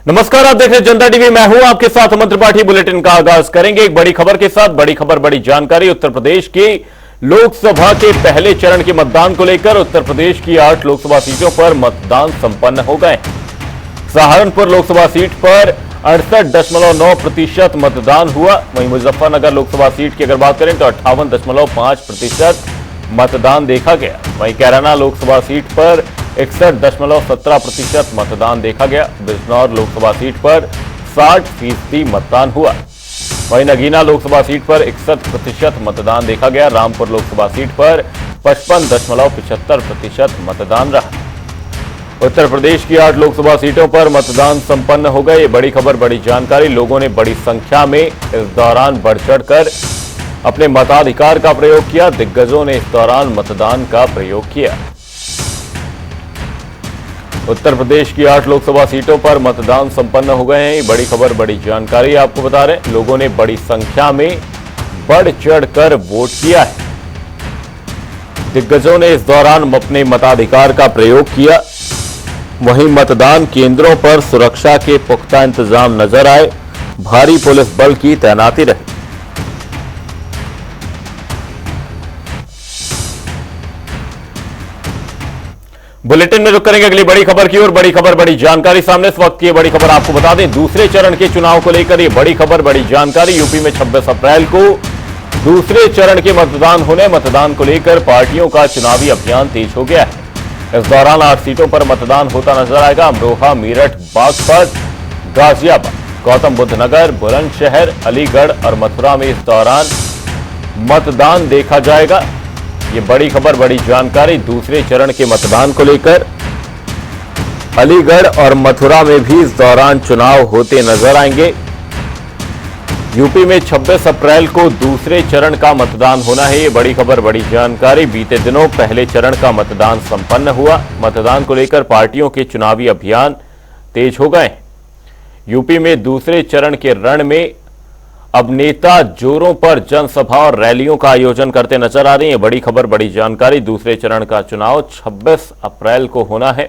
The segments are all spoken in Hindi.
नमस्कार, आप देख रहे हैं जनता टीवी। मैं हूं आपके साथ अमन त्रिपाठी। बुलेटिन का आगाज करेंगे एक बड़ी खबर के साथ। बड़ी खबर, बड़ी जानकारी। उत्तर प्रदेश की लोकसभा के पहले चरण के मतदान को लेकर उत्तर प्रदेश की 8 लोकसभा सीटों पर मतदान संपन्न हो गए। सहारनपुर लोकसभा सीट पर 68.9% मतदान हुआ। वहीं मुजफ्फरनगर लोकसभा सीट की अगर बात करें तो 58.5% मतदान देखा गया। वहीं कैराना लोकसभा सीट पर 61.17% मतदान देखा गया। बिजनौर लोकसभा सीट पर 60% मतदान हुआ। वहीं नगीना लोकसभा सीट पर 61% मतदान देखा गया। रामपुर लोकसभा सीट पर 55.75% मतदान रहा। उत्तर प्रदेश की 8 लोकसभा सीटों पर मतदान संपन्न हो गए। ये बड़ी खबर, बड़ी जानकारी। लोगों ने बड़ी संख्या में इस दौरान बढ़ चढ़कर अपने मताधिकार का प्रयोग किया। दिग्गजों ने इस दौरान मतदान का प्रयोग किया। उत्तर प्रदेश की 8 लोकसभा सीटों पर मतदान संपन्न हो गए हैं। बड़ी खबर, बड़ी जानकारी आपको बता रहे हैं। लोगों ने बड़ी संख्या में बढ़ चढ़कर वोट किया है। दिग्गजों ने इस दौरान अपने मताधिकार का प्रयोग किया। वहीं मतदान केंद्रों पर सुरक्षा के पुख्ता इंतजाम नजर आए। भारी पुलिस बल की तैनाती रही। बुलेटिन में रुक करेंगे अगली बड़ी खबर की ओर। बड़ी खबर, बड़ी जानकारी सामने इस वक्त की बड़ी खबर आपको बता दें। दूसरे चरण के चुनाव को लेकर ये बड़ी खबर, बड़ी जानकारी। यूपी में 26 अप्रैल को दूसरे चरण के मतदान होने। मतदान को लेकर पार्टियों का चुनावी अभियान तेज हो गया है। इस दौरान 8 सीटों पर मतदान होता नजर आएगा। अमरोहा, मेरठ, बागपत, गाजियाबाद, गौतम बुद्ध नगर, बुलंदशहर, अलीगढ़ और मथुरा में इस दौरान मतदान देखा जाएगा। ये बड़ी खबर, बड़ी जानकारी। दूसरे चरण के मतदान को लेकर अलीगढ़ और मथुरा में भी इस दौरान चुनाव होते नजर आएंगे। यूपी में 26 अप्रैल को दूसरे चरण का मतदान होना है। ये बड़ी खबर, बड़ी जानकारी। बीते दिनों पहले चरण का मतदान संपन्न हुआ। मतदान को लेकर पार्टियों के चुनावी अभियान तेज हो गए। यूपी में दूसरे चरण के रण में अब नेता जोरों पर जनसभा और रैलियों का आयोजन करते नजर आ रहे हैं। बड़ी खबर, बड़ी जानकारी। दूसरे चरण का चुनाव 26 अप्रैल को होना है।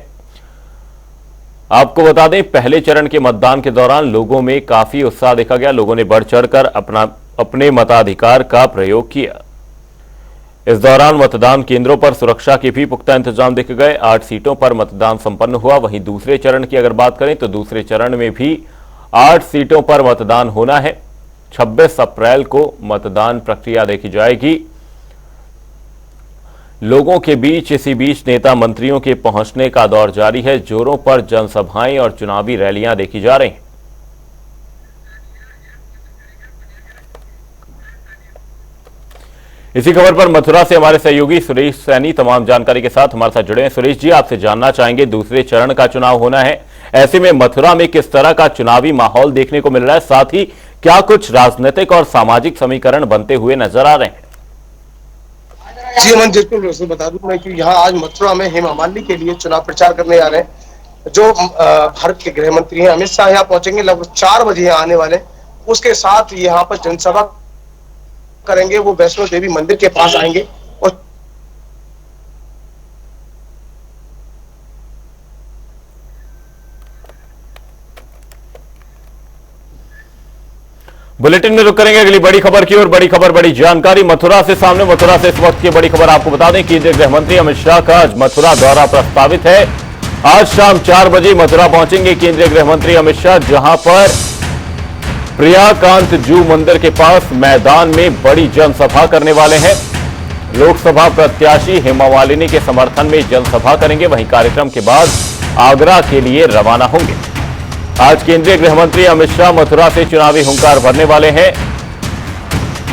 आपको बता दें, पहले चरण के मतदान के दौरान लोगों में काफी उत्साह देखा गया। लोगों ने बढ़ चढ़कर अपने मताधिकार का प्रयोग किया। इस दौरान मतदान केंद्रों पर सुरक्षा के भी पुख्ता इंतजाम देखे गए। 8 सीटों पर मतदान संपन्न हुआ। वहीं दूसरे चरण की अगर बात करें तो दूसरे चरण में भी 8 सीटों पर मतदान होना है। 26 अप्रैल को मतदान प्रक्रिया देखी जाएगी। लोगों के बीच इसी बीच नेता मंत्रियों के पहुंचने का दौर जारी है। जोरों पर जनसभाएं और चुनावी रैलियां देखी जा रही हैं। इसी खबर पर मथुरा से हमारे सहयोगी सुरेश सैनी तमाम जानकारी के साथ हमारे साथ जुड़े हैं। सुरेश जी, आपसे जानना चाहेंगे, दूसरे चरण का चुनाव होना है, ऐसे में मथुरा में किस तरह का चुनावी माहौल देखने को मिल रहा है? साथ ही क्या कुछ राजनीतिक और सामाजिक समीकरण बनते हुए नजर आ रहे हैं? जी अमन, बिल्कुल बता दूं मैं कि यहाँ आज मथुरा में हेमा मालिनी के लिए चुनाव प्रचार करने आ रहे हैं। जो भारत के गृह मंत्री हैं अमित शाह यहाँ पहुंचेंगे, लगभग 4 बजे यहाँ आने वाले। उसके साथ यहाँ पर जनसभा करेंगे। वो वैष्णो देवी मंदिर के पास आएंगे और बुलेटिन में रुक करेंगे अगली बड़ी खबर की ओर। बड़ी खबर, बड़ी जानकारी। मथुरा से सामने, मथुरा से इस वक्त की बड़ी खबर आपको बता दें। केंद्रीय गृह मंत्री अमित शाह का आज मथुरा दौरा प्रस्तावित है। आज शाम 4 बजे मथुरा पहुंचेंगे केंद्रीय गृह मंत्री अमित शाह, जहां पर प्रियाकांत जू मंदिर के पास मैदान में बड़ी जनसभा करने वाले हैं। लोकसभा प्रत्याशी हेमा मालिनी के समर्थन में जनसभा करेंगे। वहीं कार्यक्रम के बाद आगरा के लिए रवाना होंगे। आज केंद्रीय गृह मंत्री अमित शाह मथुरा से चुनावी हुंकार भरने वाले हैं।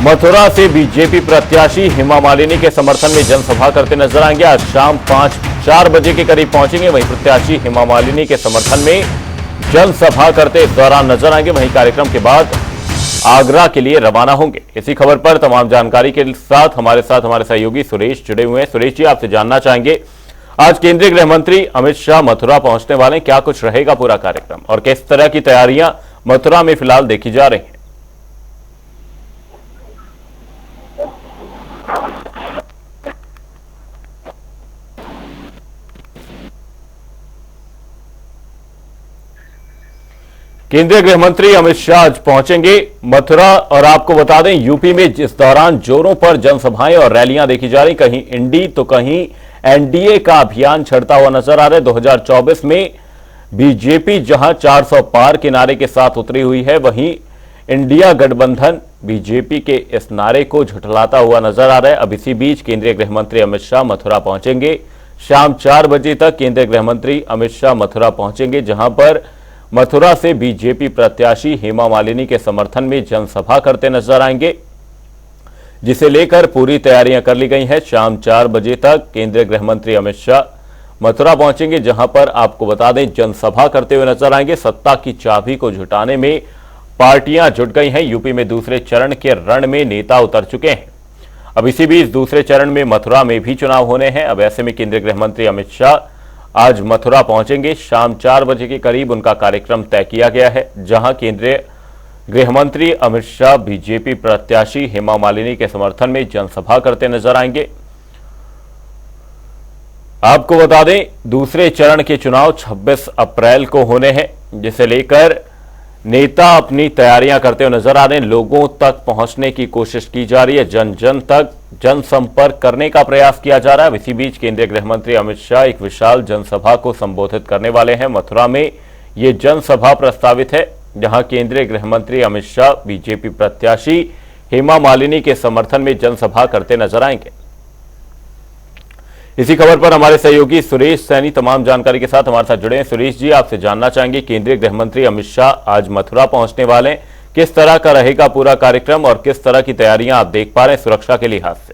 मथुरा से बीजेपी प्रत्याशी हेमा मालिनी के समर्थन में जनसभा करते नजर आएंगे। आज शाम 4 बजे के करीब पहुंचेंगे। वहीं प्रत्याशी हेमा मालिनी के समर्थन में जनसभा करते इस दौरान नजर आएंगे। वहीं कार्यक्रम के बाद आगरा के लिए रवाना होंगे। इसी खबर पर तमाम जानकारी के साथ हमारे सहयोगी सुरेश जुड़े हुए हैं। सुरेश जी, आपसे जानना चाहेंगे, आज केंद्रीय गृह मंत्री अमित शाह मथुरा पहुंचने वाले हैं, क्या कुछ रहेगा पूरा कार्यक्रम और किस तरह की तैयारियां मथुरा में फिलहाल देखी जा रही हैं? केंद्रीय गृह मंत्री अमित शाह आज पहुंचेंगे मथुरा और आपको बता दें यूपी में जिस दौरान जोरों पर जनसभाएं और रैलियां देखी जा रही, कहीं इंडी तो कहीं एनडीए का अभियान छड़ता हुआ नजर आ रहा है। 2024 में बीजेपी जहां 400 पार के नारे के साथ उतरी हुई है, वहीं इंडिया गठबंधन बीजेपी के इस नारे को झुठलाता हुआ नजर आ रहा है। अब इसी बीच केंद्रीय गृह मंत्री अमित शाह मथुरा पहुंचेंगे। शाम 4 बजे तक केंद्रीय गृह मंत्री अमित शाह मथुरा पहुंचेंगे, जहां पर मथुरा से बीजेपी प्रत्याशी हेमा मालिनी के समर्थन में जनसभा करते नजर आएंगे, जिसे लेकर पूरी तैयारियां कर ली गई हैं। शाम 4 बजे तक केंद्रीय गृह मंत्री अमित शाह मथुरा पहुंचेंगे, जहां पर आपको बता दें जनसभा करते हुए नजर आएंगे। सत्ता की चाबी को जुटाने में पार्टियां जुट गई हैं। यूपी में दूसरे चरण के रण में नेता उतर चुके हैं। अब इसी बीच दूसरे चरण में मथुरा में भी चुनाव होने हैं। अब ऐसे में केंद्रीय गृह मंत्री अमित शाह आज मथुरा पहुंचेंगे। शाम 4 बजे के करीब उनका कार्यक्रम तय किया गया है, जहां केंद्रीय गृह मंत्री अमित शाह बीजेपी प्रत्याशी हेमा मालिनी के समर्थन में जनसभा करते नजर आएंगे। आपको बता दें दूसरे चरण के चुनाव 26 अप्रैल को होने हैं, जिसे लेकर नेता अपनी तैयारियां करते हुए नजर आ रहे हैं। लोगों तक पहुंचने की कोशिश की जा रही है, जन जन तक जनसंपर्क करने का प्रयास किया जा रहा है। इसी बीच केंद्रीय गृह मंत्री अमित शाह एक विशाल जनसभा को संबोधित करने वाले हैं। मथुरा में यह जनसभा प्रस्तावित है, जहां केंद्रीय गृह मंत्री अमित शाह बीजेपी प्रत्याशी हेमा मालिनी के समर्थन में जनसभा करते नजर आएंगे। इसी खबर पर हमारे सहयोगी सुरेश सैनी तमाम जानकारी के साथ हमारे साथ जुड़े हैं। सुरेश जी, आपसे जानना चाहेंगे केंद्रीय गृह मंत्री अमित शाह आज मथुरा पहुंचने वाले हैं, किस तरह का रहेगा पूरा कार्यक्रम और किस तरह की तैयारियां आप देख पा रहे हैं सुरक्षा के लिहाज से?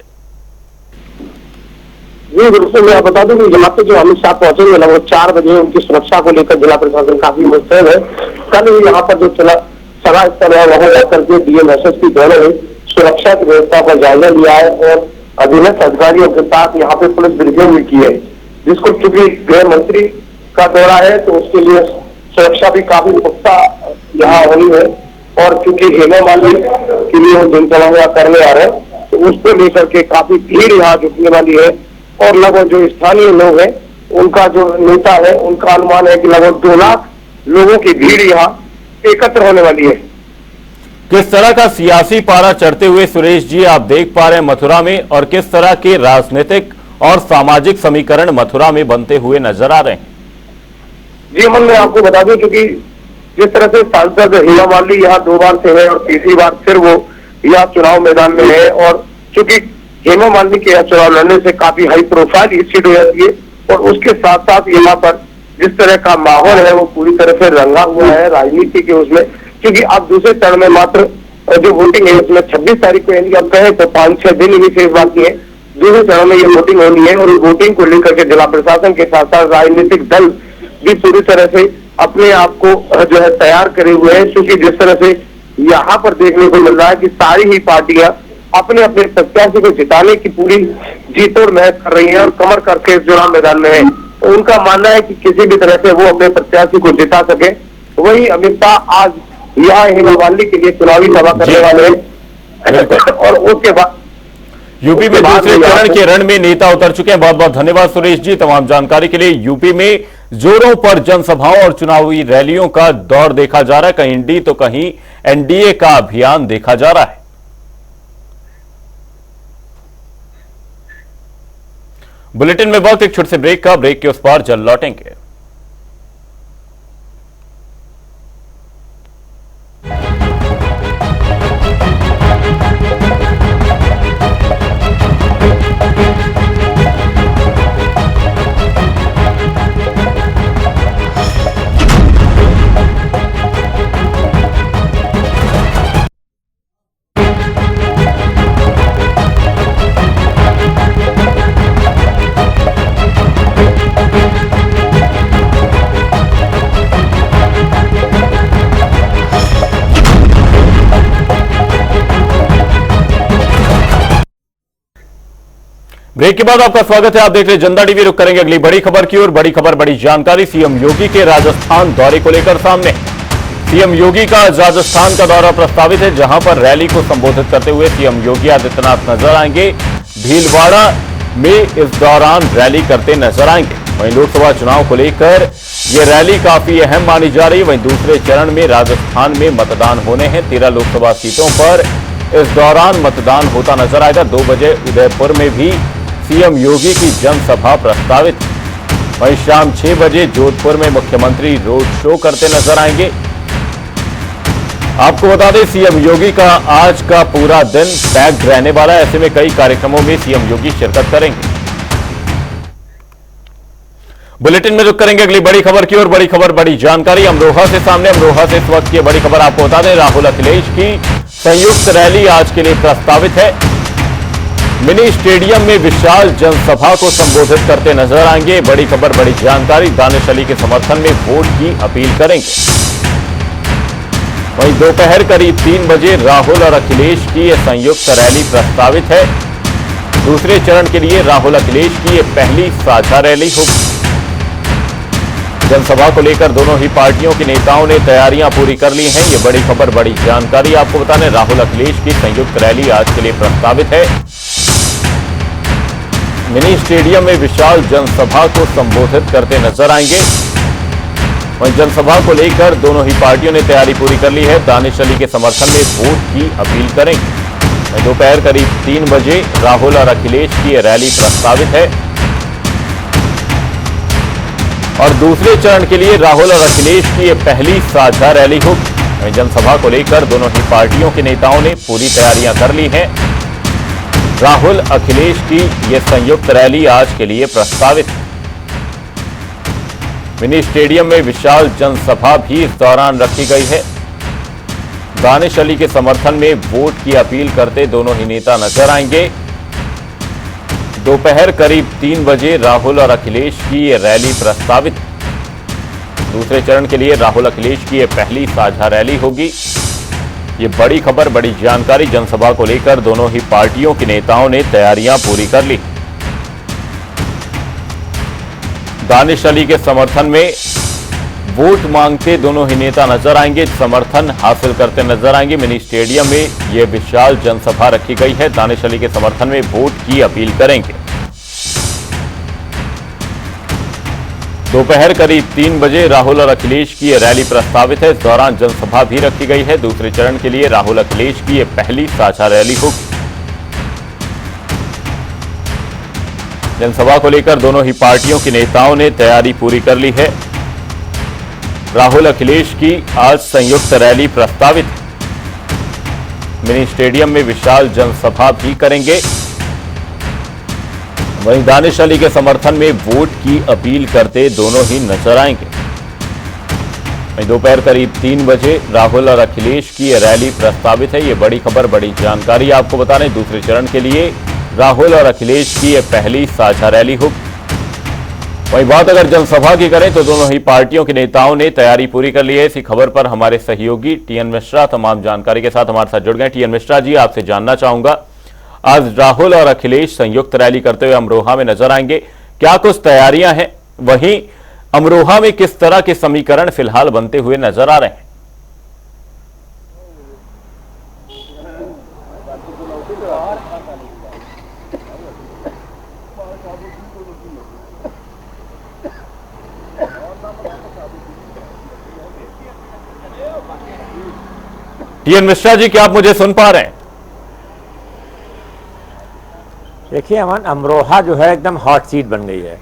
जी बिल्कुल, मैं बता दूं कि यहाँ पे जो अमित शाह पहुंचेंगे लगभग 4 बजे, उनकी सुरक्षा को लेकर जिला प्रशासन काफी मुस्तैद है। कल ही यहाँ पर जो सभा स्थल है वहां जाकर के डीएम एसएसपी दोनों ने सुरक्षा की व्यवस्था का जायजा लिया है और अधीनस्थ अधिकारियों के साथ यहाँ पे पुलिस ब्रीफिंग भी की है, जिसको चूंकि गृह मंत्री का दौरा है तो उसके लिए सुरक्षा भी काफी पुख्ता यहाँ होनी है। और चूंकि हेमा मालिनी के लिए वो जनसभा करने आ रहे हैं तो उसको लेकर के काफी भीड़ यहाँ जुटने वाली है। और लगभग जो स्थानीय लोग हैं उनका जो नेता है उनका अनुमान है कि लगभग 2 लाख लोगों की भीड़ यहाँ एकत्र होने वाली है। किस तरह का सियासी पारा चढ़ते हुए सुरेश जी आप देख पा रहे हैं मथुरा में, और किस तरह के राजनीतिक और सामाजिक समीकरण मथुरा में बनते हुए नजर आ रहे हैं? जी अमन, मैं आपको बता दूं क्योंकि जिस तरह से सांसद हेमा मालिनी यहाँ 2 बार से है और तीसरी बार फिर वो यहाँ चुनाव मैदान में है, और चूंकि हेमा मालिनी के यहाँ चुनाव लड़ने से काफी हाई प्रोफाइल सीट हो जाती है और उसके साथ साथ यहाँ पर जिस तरह का माहौल है वो पूरी तरह से रंगा हुआ है राजनीति के उसमें, क्योंकि अब दूसरे चरण में मात्र जो वोटिंग है उसमें 26 तारीख को, यानी अब कहें तो 5-6 दिन ही शेष बाकी है। दूसरे चरण में ये वोटिंग होनी है और वोटिंग को लेकर के जिला प्रशासन के साथ साथ राजनीतिक दल भी पूरी तरह से अपने आप को जो है तैयार करे हुए हैं, क्योंकि जिस तरह से यहाँ पर देखने को मिल रहा है कि सारी ही पार्टियां अपने अपने प्रत्याशी को जिताने की पूरी जीतोड़ मेहनत कर रही है और कमर करके चुनाव मैदान में है। तो उनका मानना है कि किसी भी तरह से वो अपने प्रत्याशी को जिता सके। वही अमित शाह आज यहाँ हेमा मालिनी के लिए चुनावी सभा करने वाले हैं और उसके बाद यूपी में दूसरे चरण के रण में नेता उतर चुके हैं। बहुत बहुत धन्यवाद सुरेश जी तमाम जानकारी के लिए। यूपी में जोरों पर जनसभाओं और चुनावी रैलियों का दौर देखा जा रहा है, कहीं इंडी तो कहीं एनडीए का अभियान देखा जा रहा है। बुलेटिन में वक्त एक छोटे से ब्रेक का, ब्रेक के उस पार जल्द लौटेंगे। ब्रेक के बाद आपका स्वागत है। आप देख रहे जनता टीवी। रुक करेंगे अगली बड़ी खबर की ओर। बड़ी खबर, बड़ी जानकारी सीएम योगी के राजस्थान दौरे को लेकर सामने। सीएम योगी का राजस्थान का दौरा प्रस्तावित है, जहां पर रैली को संबोधित करते हुए सीएम योगी आदित्यनाथ नजर आएंगे। भीलवाड़ा में इस दौरान रैली करते नजर आएंगे। वहीं लोकसभा चुनाव को लेकर ये रैली काफी अहम मानी जा रही है। वहीं दूसरे चरण में राजस्थान में मतदान होने हैं 13 लोकसभा सीटों पर। इस दौरान मतदान होता नजर आएगा। 2 बजे उदयपुर में भी सीएम योगी की जनसभा प्रस्तावित। वहीं शाम 6 बजे जोधपुर में मुख्यमंत्री रोड शो करते नजर आएंगे। आपको बता दें सीएम योगी का आज का पूरा दिन पैक्ड रहने वाला है। ऐसे में कई कार्यक्रमों में सीएम योगी शिरकत करेंगे। बुलेटिन में रुक करेंगे अगली बड़ी खबर की ओर। बड़ी खबर, बड़ी जानकारी अमरोहा से सामने। अमरोहा से इस वक्त की बड़ी खबर आपको बता दें, राहुल अखिलेश की संयुक्त रैली आज के लिए प्रस्तावित है। मिनी स्टेडियम में विशाल जनसभा को संबोधित करते नजर आएंगे। बड़ी खबर, बड़ी जानकारी, दानिश अली के समर्थन में वोट की अपील करेंगे। वहीं दोपहर करीब 3 बजे राहुल और अखिलेश की यह संयुक्त रैली प्रस्तावित है। दूसरे चरण के लिए राहुल अखिलेश की यह पहली साझा रैली होगी। जनसभा को लेकर दोनों ही पार्टियों के नेताओं ने तैयारियां पूरी कर ली हैं। यह बड़ी खबर, बड़ी जानकारी आपको बता दें, राहुल अखिलेश की संयुक्त रैली आज के लिए प्रस्तावित है। मिनी स्टेडियम में विशाल जनसभा को संबोधित करते नजर आएंगे। वहीं जनसभा को लेकर दोनों ही पार्टियों ने तैयारी पूरी कर ली है। दानिश अली के समर्थन में वोट की अपील करेंगे। दोपहर करीब 3 बजे राहुल और अखिलेश की रैली प्रस्तावित है और दूसरे चरण के लिए राहुल और अखिलेश की यह पहली साझा रैली होगी। जनसभा को लेकर दोनों ही पार्टियों के नेताओं ने पूरी तैयारियां कर ली हैं। राहुल अखिलेश की यह संयुक्त रैली आज के लिए प्रस्तावित है। मिनी स्टेडियम में विशाल जनसभा भी इस दौरान रखी गई है। दानिश अली के समर्थन में वोट की अपील करते दोनों ही नेता नजर आएंगे। दोपहर करीब 3 बजे राहुल और अखिलेश की यह रैली प्रस्तावित है। दूसरे चरण के लिए राहुल अखिलेश की यह पहली साझा रैली होगी। ये बड़ी खबर, बड़ी जानकारी, जनसभा को लेकर दोनों ही पार्टियों के नेताओं ने तैयारियां पूरी कर ली। दानिश अली के समर्थन में वोट मांगते दोनों ही नेता नजर आएंगे, समर्थन हासिल करते नजर आएंगे। मिनी स्टेडियम में यह विशाल जनसभा रखी गई है। दानिश अली के समर्थन में वोट की अपील करेंगे। दोपहर करीब 3 बजे राहुल और अखिलेश की यह रैली प्रस्तावित है। इस दौरान जनसभा भी रखी गई है। दूसरे चरण के लिए राहुल अखिलेश की यह पहली साझा रैली होगी। जनसभा को लेकर दोनों ही पार्टियों के नेताओं ने तैयारी पूरी कर ली है। राहुल अखिलेश की आज संयुक्त रैली प्रस्तावित है। मिनी स्टेडियम में विशाल जनसभा भी करेंगे। वहीं दानिश अली के समर्थन में वोट की अपील करते दोनों ही नजर आएंगे। वहीं दोपहर करीब 3 बजे राहुल और अखिलेश की यह रैली प्रस्तावित है। ये बड़ी खबर, बड़ी जानकारी आपको बता दें, दूसरे चरण के लिए राहुल और अखिलेश की यह पहली साझा रैली होगी। वहीं बात अगर जनसभा की करें तो दोनों ही पार्टियों के नेताओं ने तैयारी पूरी कर ली है। इसी खबर पर हमारे सहयोगी टीएन मिश्रा तमाम जानकारी के साथ हमारे साथ जुड़ गए। टीएन मिश्रा जी, आपसे जानना चाहूंगा, आज राहुल और अखिलेश संयुक्त रैली करते हुए अमरोहा में नजर आएंगे, क्या कुछ तैयारियां हैं? वहीं अमरोहा में किस तरह के समीकरण फिलहाल बनते हुए नजर आ रहे हैं? टीएन मिश्रा जी, क्या आप मुझे सुन पा रहे हैं? देखिए अमन, अमरोहा जो है एकदम हॉट सीट बन गई है।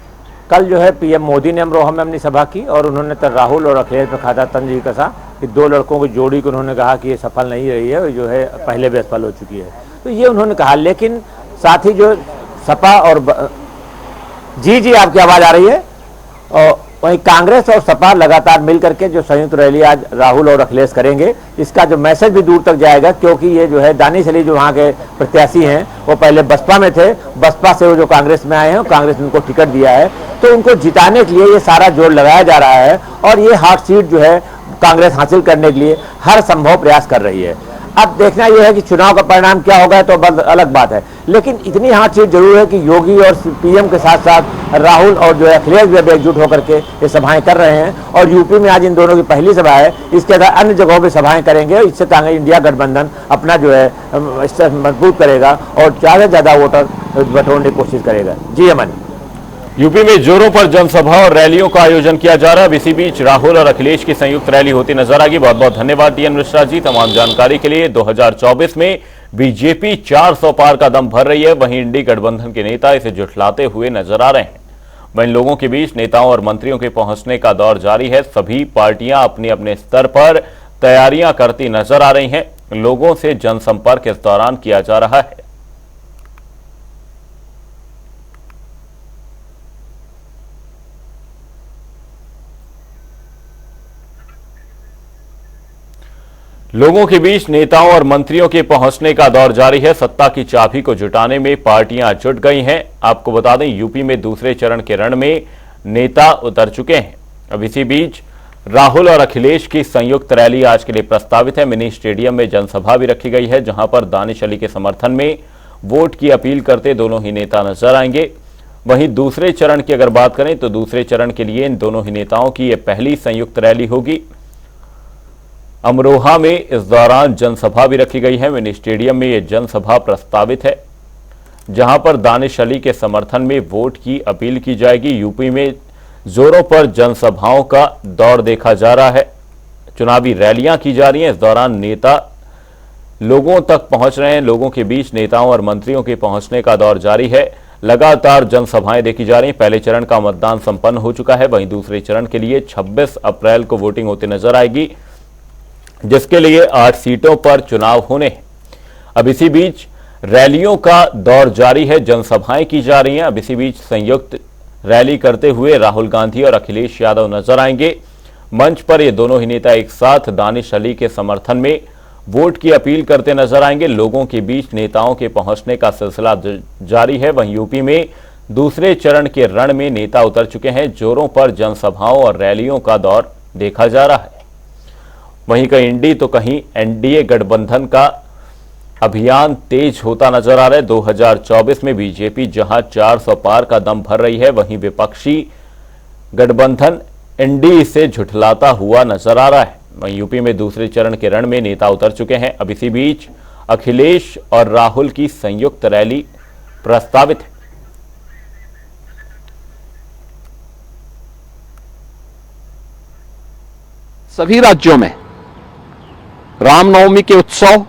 कल जो है पीएम मोदी ने अमरोहा में अपनी सभा की और उन्होंने तो राहुल और अखिलेश पर खाता तंज कसा कि 2 लड़कों की जोड़ी को उन्होंने कहा कि ये सफल नहीं रही है, जो है पहले भी असफल हो चुकी है, तो ये उन्होंने कहा। लेकिन साथ ही जो सपा और जी आपकी आवाज़ आ रही है, और वहीं कांग्रेस और सपा लगातार मिलकर के जो संयुक्त रैली आज राहुल और अखिलेश करेंगे, इसका जो मैसेज भी दूर तक जाएगा, क्योंकि ये जो है दानिश अली जो वहाँ के प्रत्याशी हैं वो पहले बसपा में थे, बसपा से वो जो कांग्रेस में आए हैं, कांग्रेस ने उनको टिकट दिया है, तो उनको जिताने के लिए ये सारा जोर लगाया जा रहा है और ये हॉट सीट जो है कांग्रेस हासिल करने के लिए हर संभव प्रयास कर रही है। अब देखना यह है कि चुनाव का परिणाम क्या होगा तो बस अलग बात है, लेकिन इतनी हॉट सीट जरूर है कि योगी और पीएम के साथ साथ राहुल और जो है अखिलेश भी एकजुट होकर के ये सभाएं कर रहे हैं। और यूपी में आज इन दोनों की पहली सभा है, इसके अलावा अन्य जगहों पर सभाएं करेंगे। इससे कांग्रेस इंडिया गठबंधन अपना जो है मजबूत करेगा और ज़्यादा से ज़्यादा वोटर बटोरने की कोशिश करेगा। जी अमन। यूपी में जोरों पर जनसभा और रैलियों का आयोजन किया जा रहा है। इसी बीच राहुल और अखिलेश की संयुक्त रैली होती नजर आएगी। बहुत बहुत धन्यवाद डीएन मिश्रा जी तमाम जानकारी के लिए। 2024 में बीजेपी 400 पार का दम भर रही है, वहीं इंडी गठबंधन के नेता इसे जुटलाते हुए नजर आ रहे हैं। वहीं लोगों के बीच नेताओं और मंत्रियों के पहुंचने का दौर जारी है। सभी पार्टियां अपने अपने स्तर पर तैयारियां करती नजर आ रही हैं। लोगों से जनसंपर्क इस दौरान किया जा रहा है। लोगों के बीच नेताओं और मंत्रियों के पहुंचने का दौर जारी है। सत्ता की चाबी को जुटाने में पार्टियां जुट गई हैं। आपको बता दें, यूपी में दूसरे चरण के रण में नेता उतर चुके हैं। अब इसी बीच राहुल और अखिलेश की संयुक्त रैली आज के लिए प्रस्तावित है। मिनी स्टेडियम में जनसभा भी रखी गई है, जहां पर दानिश अली के समर्थन में वोट की अपील करते दोनों ही नेता नजर आएंगे। वहीं दूसरे चरण की अगर बात करें तो दूसरे चरण के लिए इन दोनों ही नेताओं की यह पहली संयुक्त रैली होगी। अमरोहा में इस दौरान जनसभा भी रखी गई है। मिनी स्टेडियम में यह जनसभा प्रस्तावित है, जहां पर दानिश अली के समर्थन में वोट की अपील की जाएगी। यूपी में जोरों पर जनसभाओं का दौर देखा जा रहा है। चुनावी रैलियां की जा रही हैं। इस दौरान नेता लोगों तक पहुंच रहे हैं। लोगों के बीच नेताओं और मंत्रियों के पहुंचने का दौर जारी है। लगातार जनसभाएं देखी जा रही हैं। पहले चरण का मतदान संपन्न हो चुका है, वहीं दूसरे चरण के लिए 26 अप्रैल को वोटिंग होती नजर आएगी, जिसके लिए 8 सीटों पर चुनाव होने हैं। अब इसी बीच रैलियों का दौर जारी है, जनसभाएं की जा रही हैं। अब इसी बीच संयुक्त रैली करते हुए राहुल गांधी और अखिलेश यादव नजर आएंगे। मंच पर ये दोनों ही नेता एक साथ दानिश अली के समर्थन में वोट की अपील करते नजर आएंगे। लोगों के बीच नेताओं के पहुंचने का सिलसिला जारी है। वहीं यूपी में दूसरे चरण के रण में नेता उतर चुके हैं। जोरों पर जनसभाओं और रैलियों का दौर देखा जा रहा है। वहीं कहीं इंडी तो कहीं एनडीए गठबंधन का अभियान तेज होता नजर आ रहा है। 2024 में बीजेपी जहां 400 पार का दम भर रही है, वहीं विपक्षी गठबंधन एनडीए से झुठलाता हुआ नजर आ रहा है। वहीं यूपी में दूसरे चरण के रण में नेता उतर चुके हैं। अब इसी बीच अखिलेश और राहुल की संयुक्त रैली प्रस्तावित है। सभी राज्यों में रामनवमी के उत्सव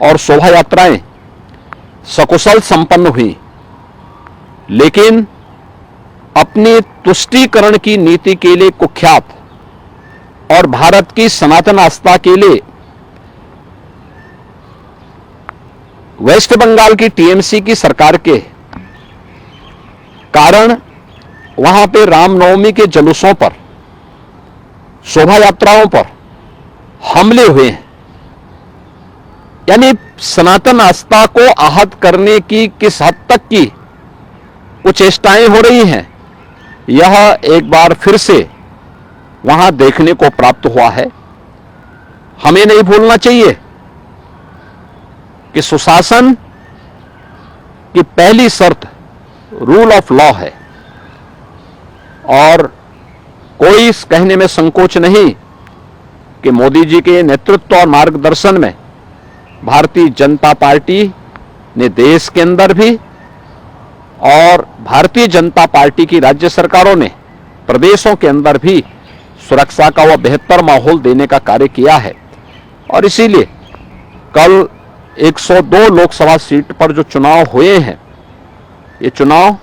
और शोभा यात्राएं सकुशल संपन्न हुई, लेकिन अपनी तुष्टीकरण की नीति के लिए कुख्यात और भारत की सनातन आस्था के लिए वेस्ट बंगाल की टीएमसी की सरकार के कारण वहां पे रामनवमी के जुलूसों पर, शोभा यात्राओं पर हमले हुए हैं। यानी सनातन आस्था को आहत करने की किस हद तक की कुचेष्टाएं हो रही हैं, यह एक बार फिर से वहां देखने को प्राप्त हुआ है। हमें नहीं भूलना चाहिए कि सुशासन की पहली शर्त रूल ऑफ लॉ है, और कोई इस कहने में संकोच नहीं कि मोदी जी के नेतृत्व और मार्गदर्शन में भारतीय जनता पार्टी ने देश के अंदर भी और भारतीय जनता पार्टी की राज्य सरकारों ने प्रदेशों के अंदर भी सुरक्षा का वह बेहतर माहौल देने का कार्य किया है। और इसीलिए कल 102 लोकसभा सीट पर जो चुनाव हुए हैं, ये चुनाव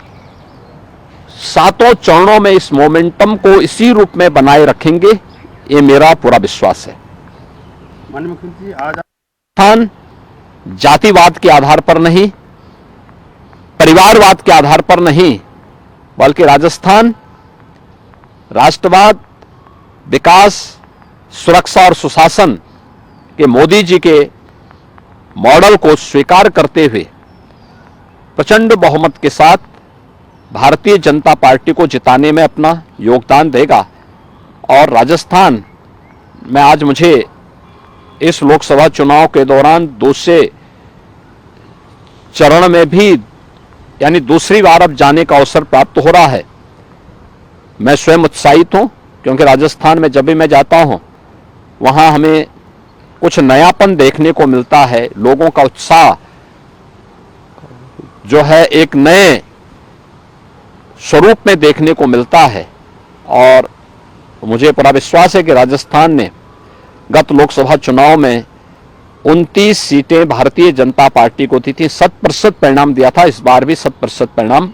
7 चरणों में इस मोमेंटम को इसी रूप में बनाए रखेंगे, ये मेरा पूरा विश्वास है। माननीय मुख्यमंत्री, आज राजस्थान जातिवाद के आधार पर नहीं, परिवारवाद के आधार पर नहीं, बल्कि राजस्थान राष्ट्रवाद, विकास, सुरक्षा और सुशासन के मोदी जी के मॉडल को स्वीकार करते हुए प्रचंड बहुमत के साथ भारतीय जनता पार्टी को जिताने में अपना योगदान देगा। और राजस्थान में आज मुझे इस लोकसभा चुनाव के दौरान दूसरे चरण में भी, यानी दूसरी बार अब जाने का अवसर प्राप्त हो रहा है। मैं स्वयं उत्साहित हूं, क्योंकि राजस्थान में जब भी मैं जाता हूं वहां हमें कुछ नयापन देखने को मिलता है। लोगों का उत्साह जो है एक नए स्वरूप में देखने को मिलता है। और मुझे पूरा विश्वास है कि राजस्थान ने गत लोकसभा चुनाव में 29 सीटें भारतीय जनता पार्टी को दी थी, 100% परिणाम दिया था। इस बार भी 100% परिणाम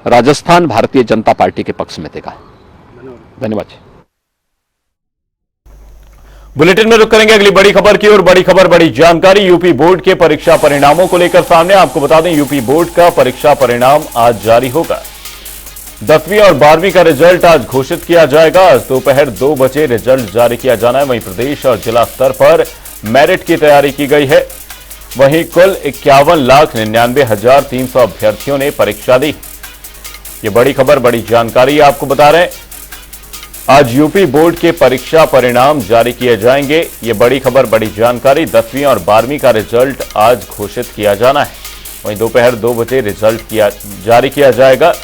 राजस्थान भारतीय जनता पार्टी के पक्ष में देगा। धन्यवाद। बुलेटिन में रुक करेंगे अगली बड़ी खबर की ओर। बड़ी खबर, बड़ी जानकारी यूपी बोर्ड के परीक्षा परिणामों को लेकर सामने। आपको बता दें, यूपी बोर्ड का परीक्षा परिणाम आज जारी होगा। 10वीं और 12वीं का रिजल्ट आज घोषित किया जाएगा। आज दोपहर 2 बजे रिजल्ट जारी किया जाना है। वहीं प्रदेश और जिला स्तर पर मेरिट की तैयारी की गई है। वहीं कुल 51,99,300 अभ्यर्थियों ने परीक्षा दी। ये बड़ी खबर, बड़ी जानकारी आपको बता रहे हैं। आज यूपी बोर्ड के परीक्षा परिणाम जारी किए जाएंगे। ये बड़ी खबर, बड़ी जानकारी। 10वीं और 12वीं का रिजल्ट आज घोषित किया जाना है। वहीं दोपहर 2 बजे रिजल्ट जारी किया जाएगा।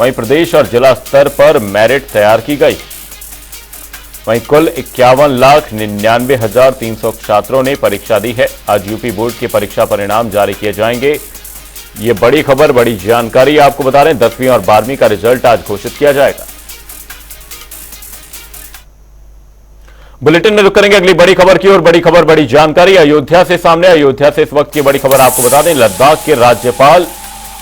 वहीं प्रदेश और जिला स्तर पर मेरिट तैयार की गई। वहीं कुल 51,99,300 छात्रों ने परीक्षा दी है। आज यूपी बोर्ड के परीक्षा परिणाम जारी किए जाएंगे। ये बड़ी खबर, बड़ी जानकारी आपको बता रहे हैं। 10वीं और 12वीं का रिजल्ट आज घोषित किया जाएगा। बुलेटिन में रुक करेंगे अगली बड़ी खबर की ओर। बड़ी खबर, बड़ी जानकारी अयोध्या से सामने। अयोध्या से इस वक्त की बड़ी खबर आपको बता दें, लद्दाख के राज्यपाल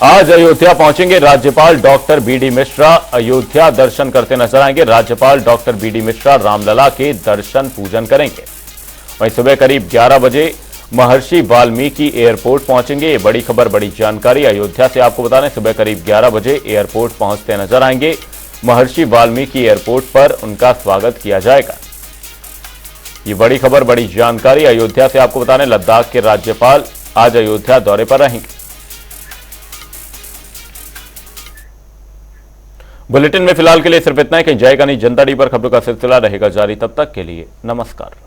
आज अयोध्या पहुंचेंगे। राज्यपाल डॉक्टर बीडी मिश्रा अयोध्या दर्शन करते नजर आएंगे। राज्यपाल डॉक्टर बीडी मिश्रा रामलला के दर्शन पूजन करेंगे। वहीं सुबह करीब 11 बजे महर्षि वाल्मीकि एयरपोर्ट पहुंचेंगे। ये बड़ी खबर, बड़ी जानकारी अयोध्या से आपको बता दें, सुबह करीब 11 बजे एयरपोर्ट पहुंचते नजर आएंगे। महर्षि वाल्मीकि एयरपोर्ट पर उनका स्वागत किया जाएगा। ये बड़ी खबर, बड़ी जानकारी अयोध्या से आपको बता दें, लद्दाख के राज्यपाल आज अयोध्या दौरे पर रहेंगे। बुलेटिन में फिलहाल के लिए सिर्फ इतना ही। कहीं जाएगा नहीं। जनता डी पर खबरों का सिलसिला रहेगा जारी। तब तक के लिए नमस्कार।